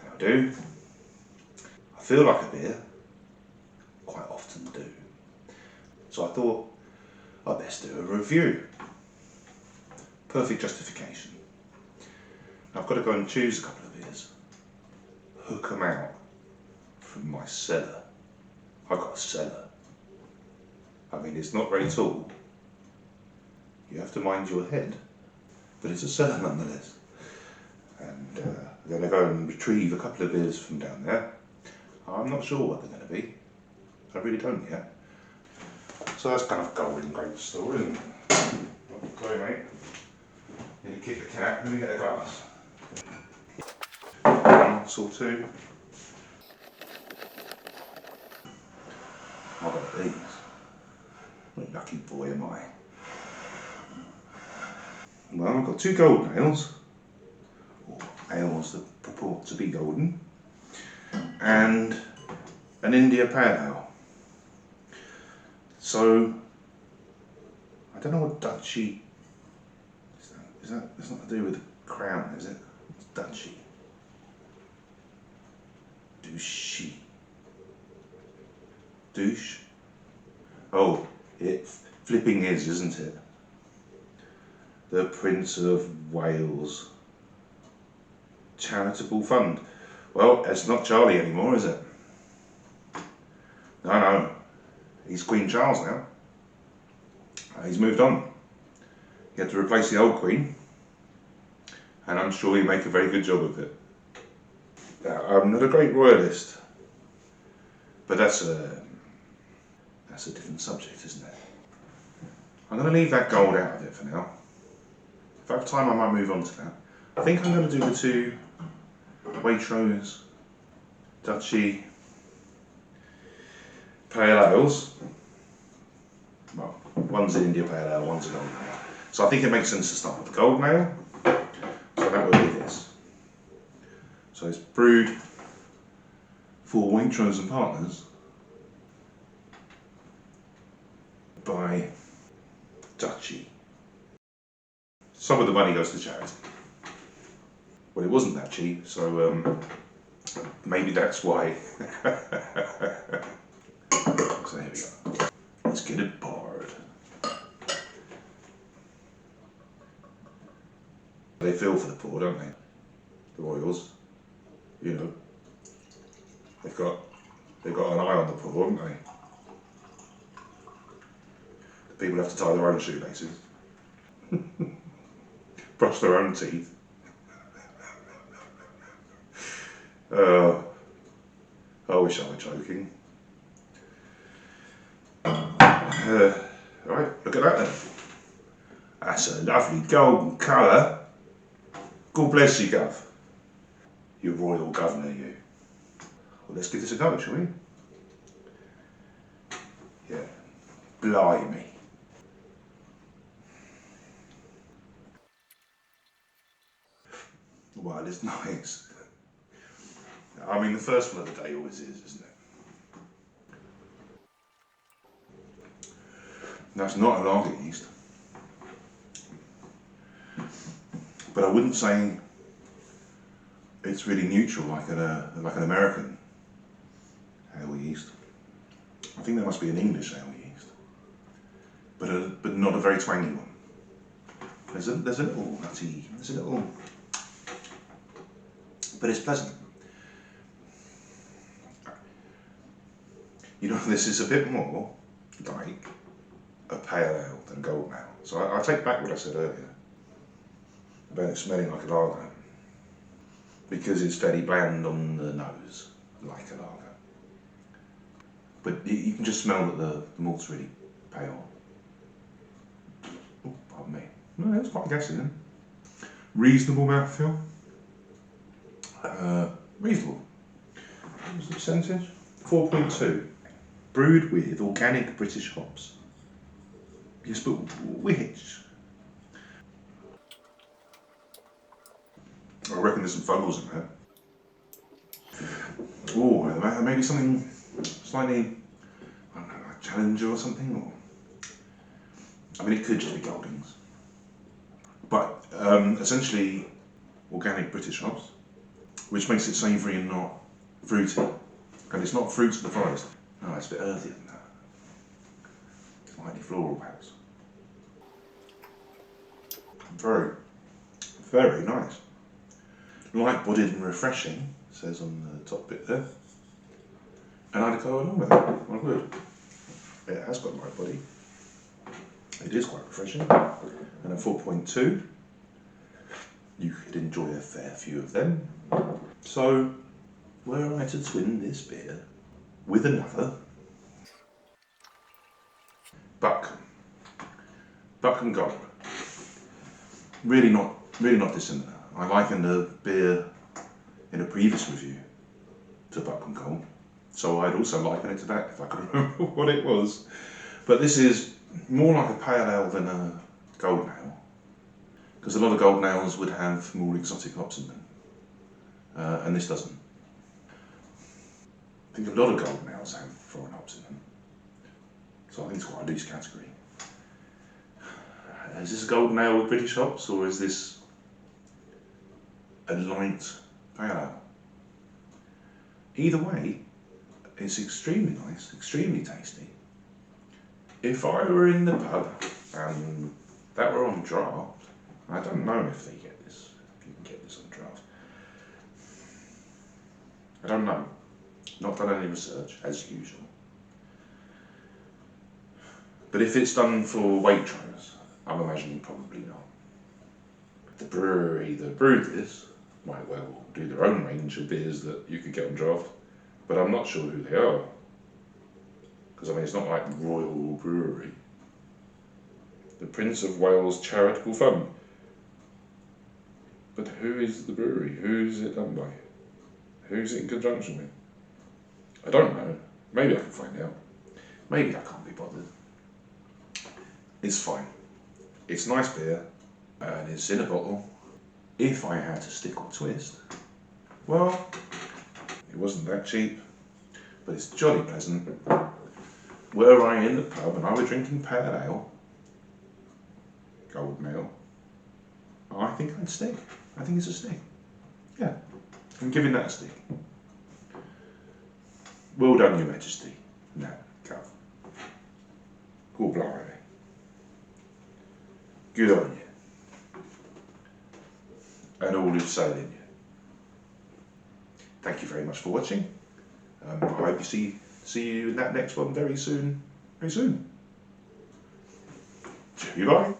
How do? I feel like a beer. Quite often do. So I thought I'd best do a review. Perfect justification. I've got to go and choose a couple of beers. Hook them out from my cellar. I've got a cellar. I mean, it's not very tall. You have to mind your head, but it's a cellar nonetheless. And I'm going to go and retrieve a couple of beers from down there. I'm not sure what they're going to be. I really don't yet. So that's kind of golden grape story, isn't it? Okay, mate. Need to kick the cat. Let me get a glass. One or two. I've got these. What a lucky boy am I. Well, I've got two golden ales, or ales that purport to be golden, and an India Pale Ale. So, I don't know what Duchy is. That it's not to do with the crown, is it? It's Duchy. Duchy. Douche? Oh, it flipping is, isn't it? The Prince of Wales Charitable Fund. Well, it's not Charlie anymore, is it? No. He's Queen Charles now. He's moved on. He had to replace the old Queen, and I'm sure he'll make a very good job of it. I'm not a great royalist, but that's a different subject, isn't it? I'm going to leave that gold out of it for now. If I have time, I might move on to that. I think I'm going to do the two Waitrose Duchy Pale Ales. Well, one's an India Pale Ale, one's a Golden Ale. So I think it makes sense to start with the Golden Ale. So that would be this. So it's brewed for Waitrose and Partners by Duchy. Some of the money goes to charity. Well, it wasn't that cheap, so maybe that's why. So here we go. Let's get it poured. They feel for the poor, don't they? The royals, you know. They've got an eye on the poor, haven't they? The people have to tie their own shoelaces. Brush their own teeth. I wish I were joking. Right, look at that then. That's a lovely golden colour. God bless you, Gov. You royal governor, you. Well, let's give this a go, shall we? Yeah. Blimey. Well, it's nice. I mean, the first one of the day always is, isn't it? That's not a lager yeast. But I wouldn't say it's really neutral like an American ale yeast. I think there must be an English ale yeast, but not a very twangy one. There's a little nutty, but it's pleasant. You know, this is a bit more like a pale ale than golden ale. So I take back what I said earlier about it smelling like a lager, because it's fairly bland on the nose, like a lager. But you can just smell that the malt's really pale. Oh, pardon me. No, that's quite gassy then. Reasonable mouthfeel. Reasonable. What's the percentage? 4.2. Brewed with organic British hops. Yes, but which? I reckon there's some fungals in there. Oh, maybe something slightly, I don't know, like Challenger or something. Or I mean, it could just be Goldings. But essentially organic British hops, which makes it savoury and not fruity. And it's not fruits of the forest. No, it's a bit earthier than that. Slightly floral perhaps. Very, very nice. Light-bodied and refreshing, it says on the top bit there. And I'd go along with that, I would. It has got light body. It is quite refreshing. And at 4.2, you could enjoy a fair few of them. So, were I to twin this beer with another, Buckham Gold. Really not dissimilar. I likened the beer in a previous review to Buckham Gold, so I'd also liken it to that if I could remember what it was. But this is more like a pale ale than a golden ale, because a lot of golden ales would have more exotic hops in them, and this doesn't. I think a lot of golden ales have foreign hops in them, so I think it's quite a loose category. Is this a golden ale with British hops, or is this a light pale ale? Either way, it's extremely nice, extremely tasty. If I were in the pub and that were on draft, I don't know if they get this, if you can get this on draft. I don't know. Not done any research, as usual. But if it's done for Waitrose, I'm imagining probably not. The brewery that brewed this might well do their own range of beers that you could get on draft, but I'm not sure who they are. Because I mean, it's not like Royal Brewery. The Prince of Wales Charitable Fund. But who is the brewery? Who's it done by? Who's it in conjunction with? I don't know. Maybe I can find out. Maybe I can't be bothered. It's fine. It's nice beer, and it's in a bottle. If I had to stick or twist, well, it wasn't that cheap, but it's jolly pleasant. Were I in the pub and I were drinking pale ale, golden ale, I think I'd stick. I think it's a stick. Yeah, I'm giving that a stick. Well done, Your Majesty. No, Gov. Cool, blimey. Good on you. And all who've sailed in you. Thank you very much for watching. I hope you see you in that next one very soon. Very soon. Cheerio, bye.